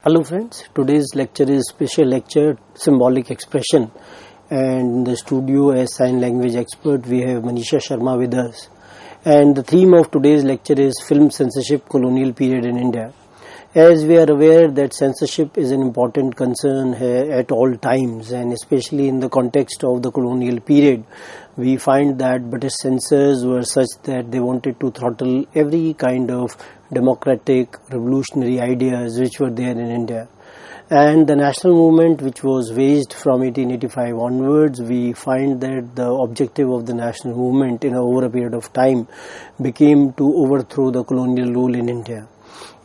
Hello friends, today's lecture is special lecture symbolic expression, and in the studio as sign language expert we have Manisha Sharma with us, and the theme of today's lecture is film censorship colonial period in India. As we are aware that censorship is an important concern at all times, and especially in the context of the colonial period, we find that British censors were such that they wanted to throttle every kind of democratic, revolutionary ideas which were there in India. And the national movement which was waged from 1885 onwards, we find that the objective of the national movement over a period of time became to overthrow the colonial rule in India.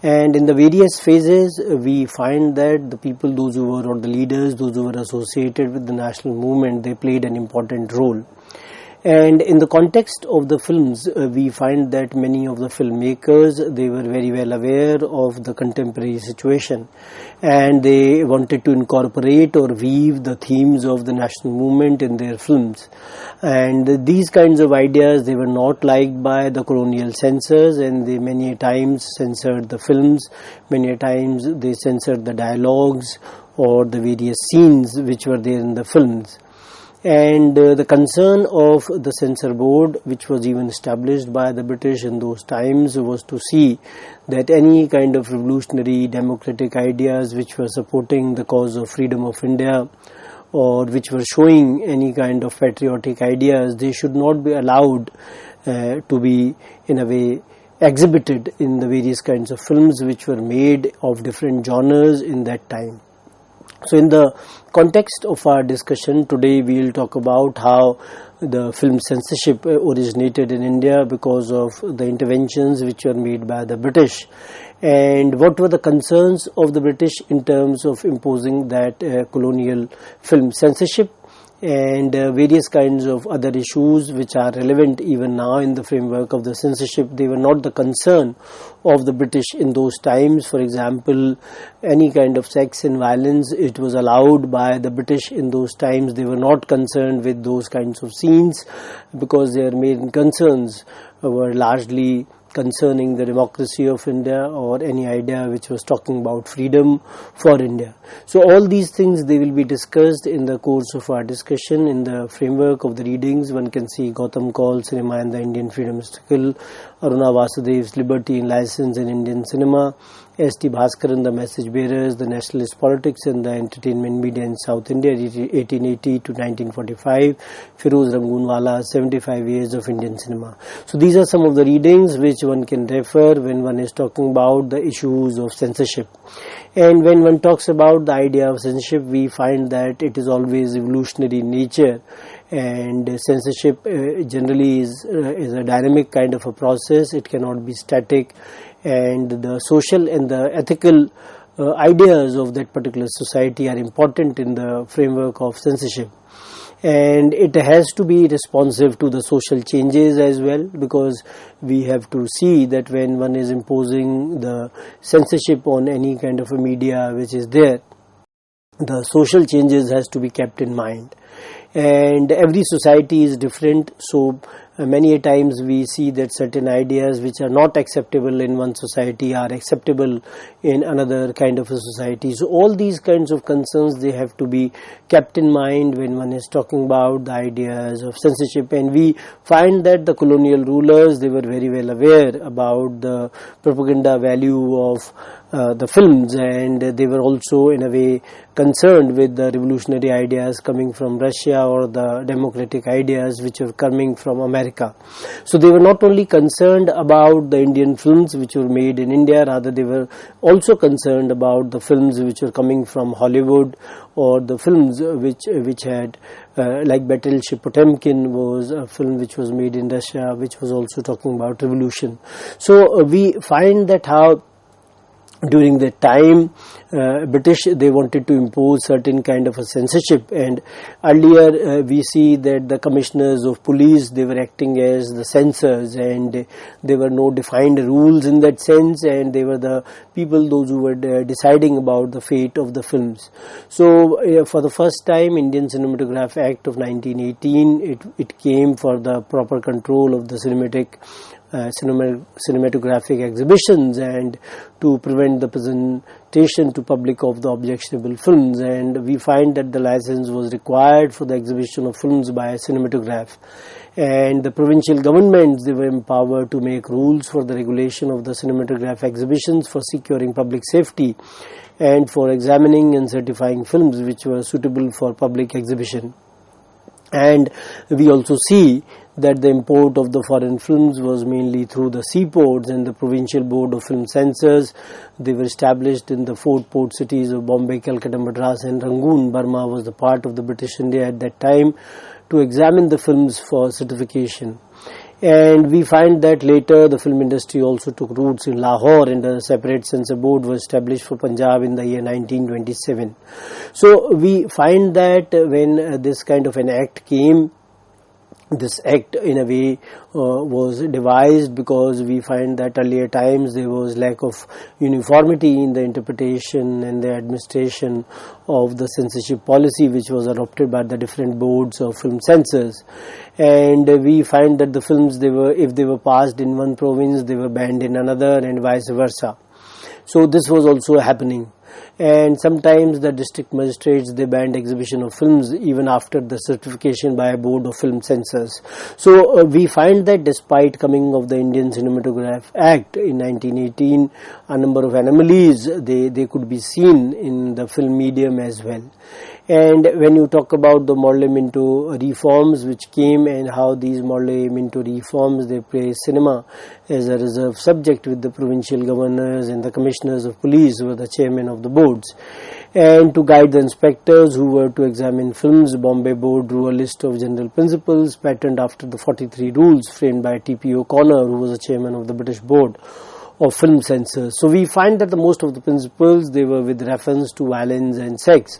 And in the various phases, we find that the people, those who were, or the leaders, those who were associated with the national movement, they played an important role. And in the context of the films, we find that many of the filmmakers, they were very well aware of the contemporary situation, and they wanted to incorporate or weave the themes of the national movement in their films. And these kinds of ideas, they were not liked by the colonial censors, and they many times censored the films, many times they censored the dialogues or the various scenes which were there in the films. And the concern of the censor board, which was even established by the British in those times, was to see that any kind of revolutionary democratic ideas which were supporting the cause of freedom of India, or which were showing any kind of patriotic ideas, they should not be allowed to be in a way exhibited in the various kinds of films which were made of different genres in that time. So in the context of our discussion today, we will talk about how the film censorship originated in India because of the interventions which were made by the British, and what were the concerns of the British in terms of imposing that colonial film censorship, and various kinds of other issues which are relevant even now in the framework of the censorship. They were not the concern of the British in those times. For example, any kind of sex and violence, it was allowed by the British in those times. They were not concerned with those kinds of scenes because their main concerns were largely concerning the democracy of India or any idea which was talking about freedom for India. So all these things, they will be discussed in the course of our discussion. In the framework of the readings, one can see Gautam Kaul, Cinema and the Indian Freedom Struggle, Aruna Vasudev's Liberty and License in Indian Cinema, S.T. Bhaskaran, The Message Bearers, The Nationalist Politics and the Entertainment Media in South India, 1880 to 1945, Firoz Ramgunwala, 75 Years of Indian Cinema. So these are some of the readings which one can refer when one is talking about the issues of censorship. And when one talks about the idea of censorship, we find that it is always evolutionary in nature, and censorship generally is a dynamic kind of a process. It cannot be static, and the social and the ethical ideas of that particular society are important in the framework of censorship. And it has to be responsive to the social changes as well, because we have to see that when one is imposing the censorship on any kind of a media which is there, the social changes has to be kept in mind. And every society is different, so many times we see that certain ideas which are not acceptable in one society are acceptable in another kind of a society. So all these kinds of concerns, they have to be kept in mind when one is talking about the ideas of censorship. And we find that the colonial rulers, they were very well aware about the propaganda value of the films, and they were also in a way concerned with the revolutionary ideas coming from Russia or the democratic ideas which were coming from America. So they were not only concerned about the Indian films which were made in India, rather they were also concerned about the films which were coming from Hollywood, or the films which had like Battleship Potemkin was a film which was made in Russia, which was also talking about revolution. So we find that how during that time British, they wanted to impose certain kind of a censorship, and earlier we see that the commissioners of police, they were acting as the censors, and there were no defined rules in that sense, and they were the people, those who were deciding about the fate of the films. So for the first time, Indian Cinematograph Act of 1918, it came for the proper control of the cinematic cinematographic exhibitions and to prevent the presentation to public of the objectionable films. And we find that the license was required for the exhibition of films by cinematograph. And the provincial governments, they were empowered to make rules for the regulation of the cinematograph exhibitions for securing public safety and for examining and certifying films which were suitable for public exhibition. And we also see that the import of the foreign films was mainly through the seaports, and the Provincial Board of Film Censors, they were established in the 4 port cities of Bombay, Calcutta, Madras and Rangoon. Burma was the part of the British India at that time to examine the films for certification. And we find that later the film industry also took roots in Lahore, and a separate censor board was established for Punjab in the year 1927. So we find that when this kind of an act came, this act in a way was devised because we find that earlier times there was lack of uniformity in the interpretation and the administration of the censorship policy which was adopted by the different boards of film censors. And we find that the films, if they were passed in one province, they were banned in another, and vice versa. So this was also happening. And sometimes the district magistrates, they banned exhibition of films even after the certification by a board of film censors. So we find that despite coming of the Indian Cinematograph Act in 1918, a number of anomalies they could be seen in the film medium as well. And when you talk about the Morley Minto reforms which came and how these Morley Minto reforms, they place cinema as a reserve subject with the provincial governors and the commissioners of police who were the chairman of the boards. And to guide the inspectors who were to examine films, Bombay Board drew a list of general principles patterned after the 43 rules framed by T.P. O'Connor, who was the chairman of the British Board of Film Censors. So we find that the most of the principles, they were with reference to violence and sex.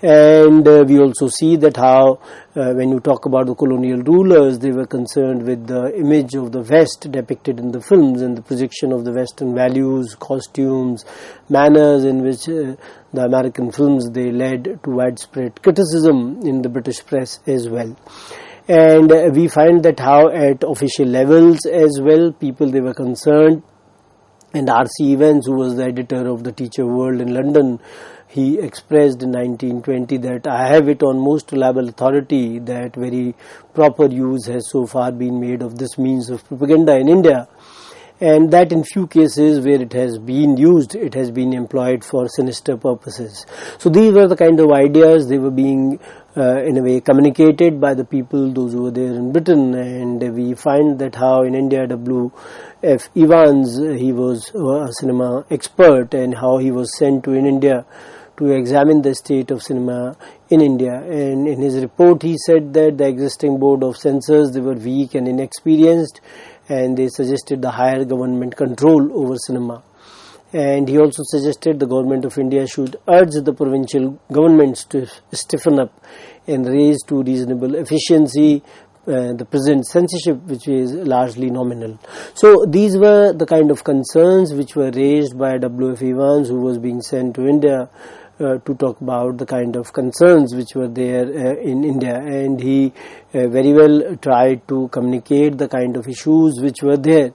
And we also see that how when you talk about the colonial rulers, they were concerned with the image of the West depicted in the films and the projection of the Western values, costumes, manners in which the American films, they led to widespread criticism in the British press as well. And we find that how at official levels as well, people, they were concerned. And R.C. Evans, who was the editor of the Teacher World in London, he expressed in 1920 that I have it on most reliable authority that very proper use has so far been made of this means of propaganda in India, and that in few cases where it has been used, it has been employed for sinister purposes. So these were the kind of ideas, they were being in a way communicated by the people, those who were there in Britain. And we find that how in India W.F. Evans, he was a cinema expert, and how he was sent to in India to examine the state of cinema in India. And in his report he said that the existing board of censors, they were weak and inexperienced, and they suggested the higher government control over cinema. And he also suggested the government of India should urge the provincial governments to stiffen up and raise to reasonable efficiency the present censorship, which is largely nominal. So these were the kind of concerns which were raised by W.F. Evans, who was being sent to India to talk about the kind of concerns which were there in India. And he very well tried to communicate the kind of issues which were there,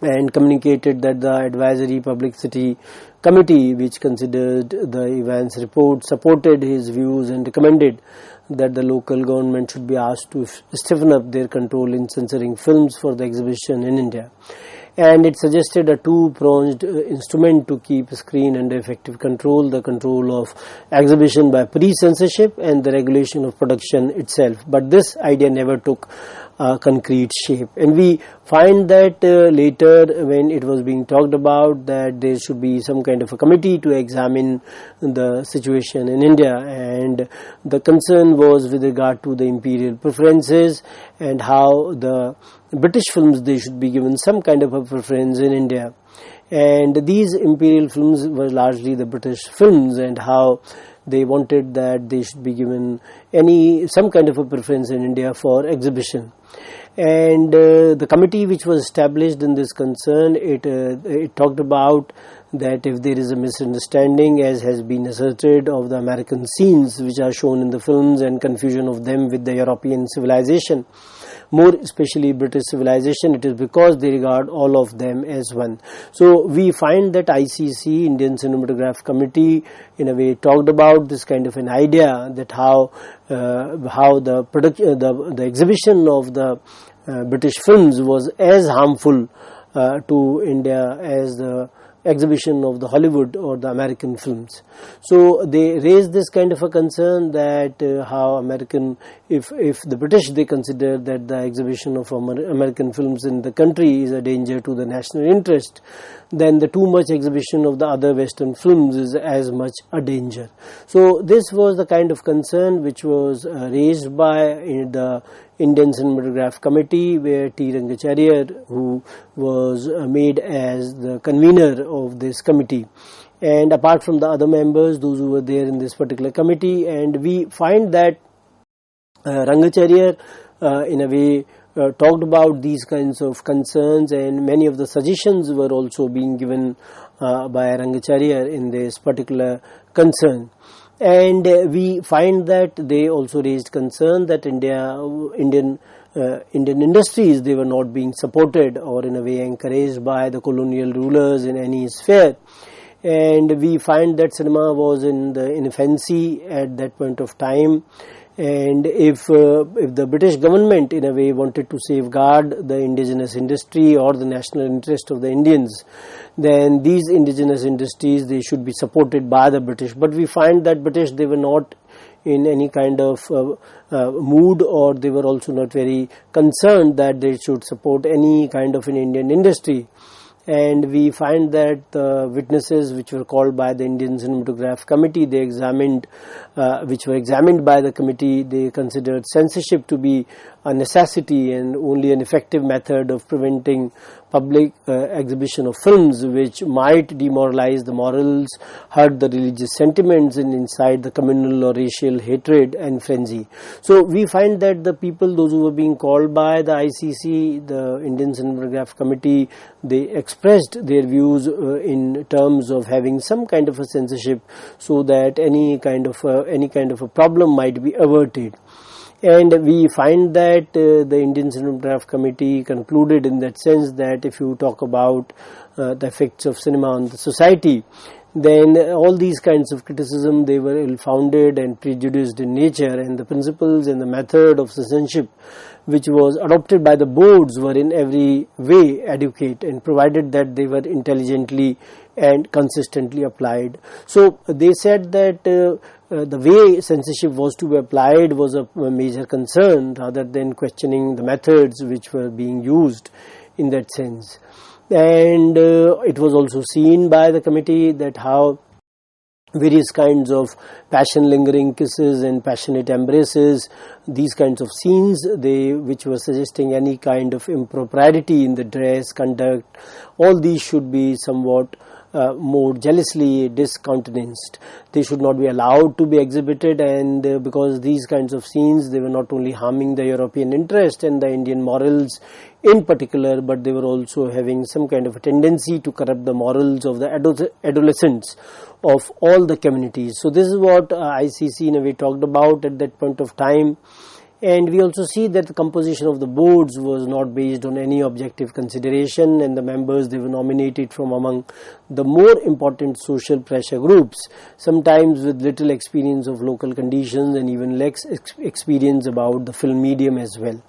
and communicated that the Advisory Publicity Committee, which considered the Evans report, supported his views and recommended that the local government should be asked to stiffen up their control in censoring films for the exhibition in India. And it suggested a two-pronged instrument to keep screen under effective control, the control of exhibition by pre-censorship and the regulation of production itself. But this idea never took concrete shape. And we find that later when it was being talked about that there should be some kind of a committee to examine the situation in India, and the concern was with regard to the imperial preferences and how the British films, they should be given some kind of a preference in India. And these imperial films were largely the British films, and how they wanted that they should be given some kind of a preference in India for exhibition. And the committee which was established in this concern, it talked about that if there is a misunderstanding, as has been asserted, of the American scenes which are shown in the films and confusion of them with the European civilization, more especially British civilization, it is because they regard all of them as one. So we find that ICC, Indian Cinematograph Committee, in a way talked about this kind of an idea that how the exhibition of the British films was as harmful to India as the exhibition of the Hollywood or the American films. So they raised this kind of a concern that how American, if the British, they consider that the exhibition of American films in the country is a danger to the national interest, then the too much exhibition of the other Western films is as much a danger. So this was the kind of concern which was raised by the Indian Cinematograph Committee, where T. Rangacharya, who was made as the convener of this committee, and apart from the other members, those who were there in this particular committee, and we find that Rangacharya in a way talked about these kinds of concerns, and many of the suggestions were also being given by Rangacharya in this particular concern. And we find that they also raised concern that Indian industries, they were not being supported or in a way encouraged by the colonial rulers in any sphere. And we find that cinema was in infancy at that point of time. And if the British government in a way wanted to safeguard the indigenous industry or the national interest of the Indians, then these indigenous industries, they should be supported by the British. But we find that British, they were not in any kind of mood, or they were also not very concerned that they should support any kind of an Indian industry. And we find that the witnesses which were called by the Indian Cinematograph Committee, they examined, which were examined by the committee, they considered censorship to be a necessity and only an effective method of preventing public exhibition of films which might demoralize the morals, hurt the religious sentiments, and incite the communal or racial hatred and frenzy. So we find that the people, those who were being called by the ICC, the Indian Cinematograph Committee, they expressed their views in terms of having some kind of a censorship, so that any kind of a problem might be averted. And we find that the Indian Cinematograph Committee concluded in that sense that if you talk about the effects of cinema on the society, then all these kinds of criticism, they were ill-founded and prejudiced in nature, and the principles and the method of censorship which was adopted by the boards were in every way adequate, and provided that they were intelligently and consistently applied. So they said that the way censorship was to be applied was a major concern, rather than questioning the methods which were being used in that sense. And it was also seen by the committee that how various kinds of passion lingering kisses and passionate embraces, these kinds of scenes, which were suggesting any kind of impropriety in the dress, conduct, all these should be somewhat more jealously discountenanced. They should not be allowed to be exhibited, and because these kinds of scenes, they were not only harming the European interest and the Indian morals in particular, but they were also having some kind of a tendency to corrupt the morals of the adolescents of all the communities. So this is what ICC in a way talked about at that point of time. And we also see that the composition of the boards was not based on any objective consideration, and the members, they were nominated from among the more important social pressure groups, sometimes with little experience of local conditions and even less experience about the film medium as well.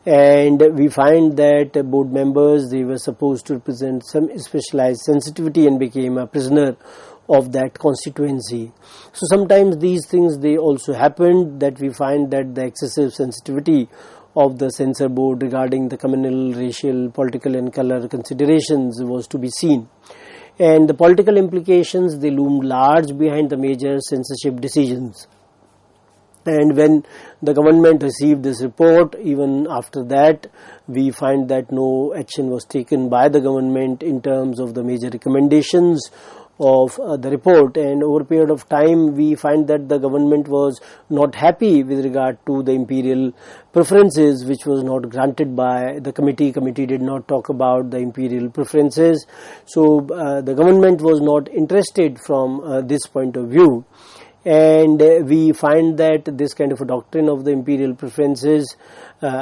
And we find that board members, they were supposed to represent some specialized sensitivity and became a prisoner of that constituency. So sometimes these things, they also happened, that we find that the excessive sensitivity of the censor board regarding the communal, racial, political and color considerations was to be seen. And the political implications, they loomed large behind the major censorship decisions. And when the government received this report, even after that, we find that no action was taken by the government in terms of the major recommendations of the report. And over a period of time, we find that the government was not happy with regard to the imperial preferences, which was not granted by the committee. Committee did not talk about the imperial preferences. So the government was not interested from this point of view. And we find that this kind of a doctrine of the imperial preferences,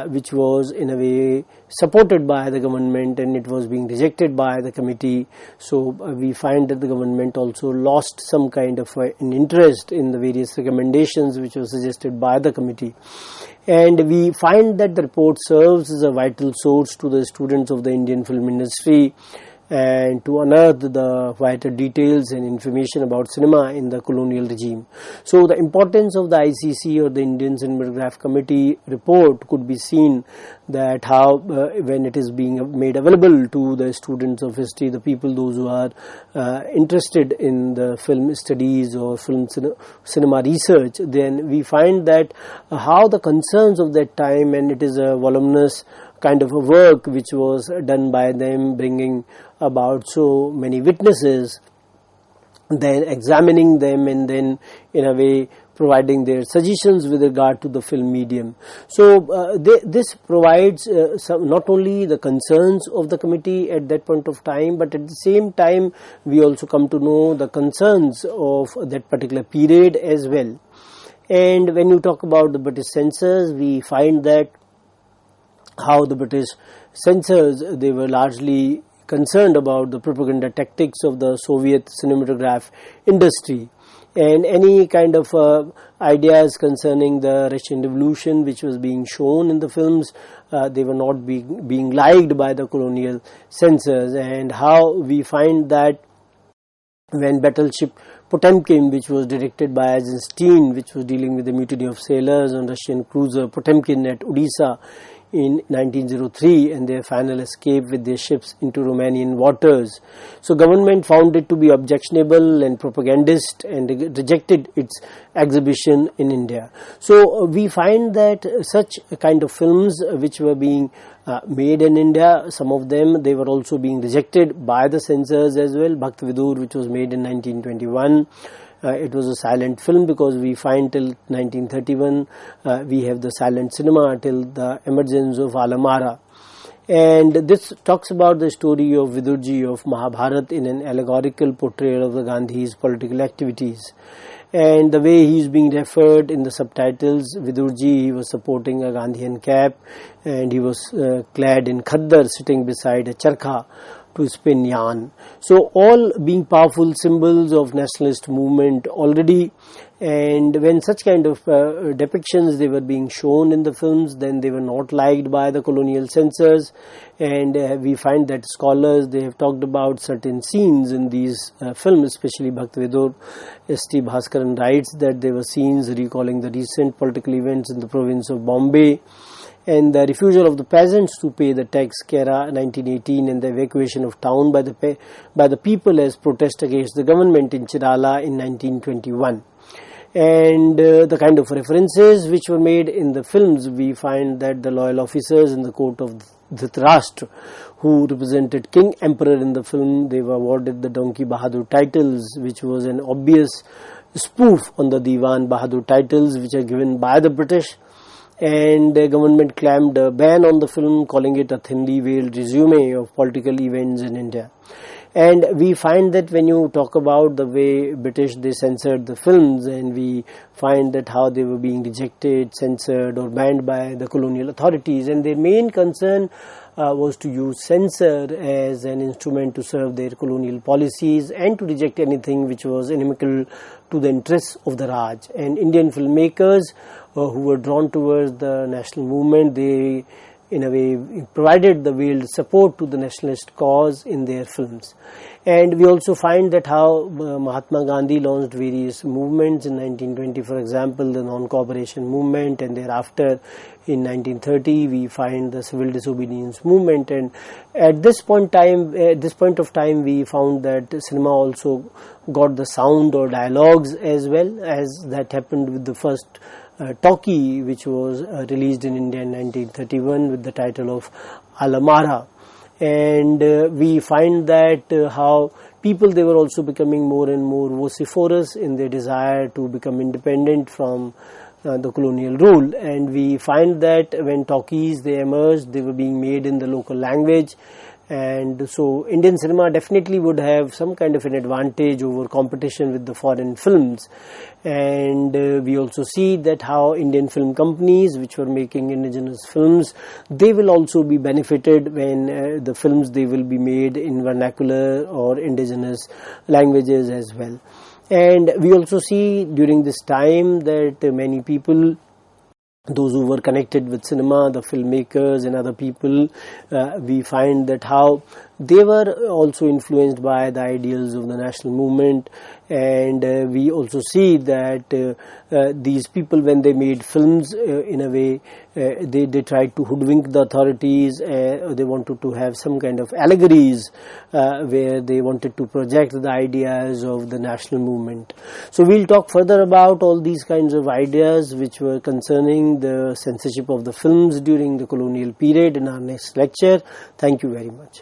which was in a way supported by the government, and it was being rejected by the committee. So we find that the government also lost some kind of an interest in the various recommendations which were suggested by the committee. And we find that the report serves as a vital source to the students of the Indian film industry, and to unearth the vital details and information about cinema in the colonial regime. So the importance of the ICC, or the Indian Cinematograph Committee report, could be seen that how when it is being made available to the students of history, the people those who are interested in the film studies or film cinema research, then we find that how the concerns of that time, and it is a voluminous kind of a work which was done by them, bringing about so many witnesses, then examining them, and then in a way providing their suggestions with regard to the film medium. So this provides not only the concerns of the committee at that point of time, but at the same time we also come to know the concerns of that particular period as well. And when you talk about the British censors, we find that how the British censors, they were largely concerned about the propaganda tactics of the Soviet cinematograph industry, and any kind of ideas concerning the Russian Revolution which was being shown in the films, they were not being liked by the colonial censors. And how we find that when Battleship Potemkin, which was directed by Eisenstein, which was dealing with the mutiny of sailors on Russian cruiser Potemkin at Odisha in 1903, and their final escape with their ships into Romanian waters. So government found it to be objectionable and propagandist, and rejected its exhibition in India. So we find that such kind of films which were being made in India, some of them, they were also being rejected by the censors as well. Bhakt Vidur, which was made in 1921, it was a silent film, because we find till 1931 we have the silent cinema till the emergence of Alamara. And this talks about the story of Vidurji of Mahabharata in an allegorical portrayal of the Gandhi's political activities. And the way he is being referred in the subtitles, Vidurji, he was supporting a Gandhian cap, and he was clad in khaddar, sitting beside a charkha to spin yarn. So all being powerful symbols of nationalist movement already. And when such kind of depictions they were being shown in the films, then they were not liked by the colonial censors. And we find that scholars, they have talked about certain scenes in these films, especially Bhakti Vidur. S.T. Bhaskaran writes that there were scenes recalling the recent political events in the province of Bombay, and the refusal of the peasants to pay the tax Kera 1918, and the evacuation of town by the people as protest against the government in Chirala in 1921. And the kind of references which were made in the films, we find that the loyal officers in the court of Dhritarashtra, who represented King Emperor in the film, they were awarded the Donkey Bahadur titles, which was an obvious spoof on the Diwan Bahadur titles which are given by the British. And the government claimed a ban on the film, calling it a thinly veiled resume of political events in India. And we find that when you talk about the way British, they censored the films, and we find that how they were being rejected, censored or banned by the colonial authorities, and their main concern was to use censor as an instrument to serve their colonial policies, and to reject anything which was inimical to the interests of the Raj. And Indian filmmakers who were drawn towards the national movement, they in a way provided the veiled support to the nationalist cause in their films. And we also find that how Mahatma Gandhi launched various movements in 1920, for example the non-cooperation movement, and thereafter in 1930 we find the civil disobedience movement. And at this point of time we found that cinema also got the sound or dialogues as well, as that happened with the first talkie which was released in India in 1931 with the title of Alamara. And we find that how people, they were also becoming more and more vociferous in their desire to become independent from the colonial rule. And we find that when talkies, they emerged, they were being made in the local language, and so Indian cinema definitely would have some kind of an advantage over competition with the foreign films. And we also see that how Indian film companies which were making indigenous films, they will also be benefited when the films they will be made in vernacular or indigenous languages as well. And we also see during this time that many people, those who were connected with cinema, the filmmakers and other people, we find that how they were also influenced by the ideals of the national movement. And we also see that these people, when they made films, in a way they tried to hoodwink the authorities. They wanted to have some kind of allegories where they wanted to project the ideas of the national movement. So we'll talk further about all these kinds of ideas which were concerning the censorship of the films during the colonial period in our next lecture. Thank you very much.